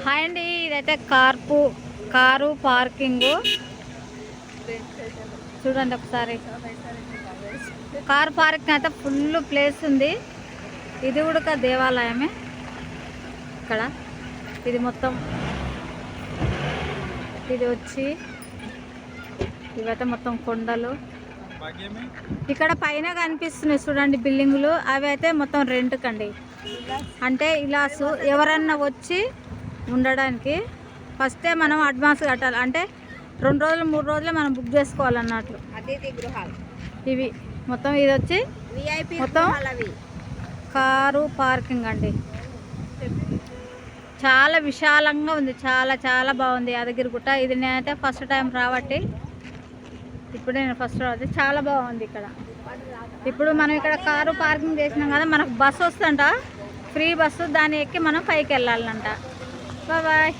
Hi అండి, ఇదైతే car parking చూడండి ఒకసారి. కార్ పార్కింగ్ అయితే ఫుల్ ప్లేస్ ఉంది. ఇది కూడా దేవాలయమే ఇక్కడ. ఇది మొత్తం ఇది వచ్చి ఇవైతే మొత్తం కొండలు. ఇక్కడ పైన కనిపిస్తున్నాయి చూడండి బిల్డింగులు, అవి అయితే మొత్తం రెంట్ కండి. అంటే ఇలాసు ఎవరన్నా వచ్చి ఉండడానికి ఫస్టే మనం అడ్వాన్స్ కట్టాలి. అంటే 2 రోజులు 3 రోజులే మనం బుక్ చేసుకోవాలన్నట్లు. అతిథి గృహాలు ఇవి మొత్తం ఇది వచ్చి విఐపి మొత్తం కారు పార్కింగ్ అండి. చాలా విశాలంగా ఉంది, చాలా చాలా బాగుంది యాదగిరిగుట్ట. ఇది నేనైతే ఫస్ట్ టైం రాబట్టి ఇప్పుడు నేను ఫస్ట్ రావద్దు, చాలా బాగుంది ఇక్కడ. ఇప్పుడు మనం ఇక్కడ కారు పార్కింగ్ చేసినాం కదా, మనకు బస్సు వస్తుందంట, ఫ్రీ బస్సు. దాన్ని ఎక్కి మనం పైకి వెళ్ళాలంట. బాయ్.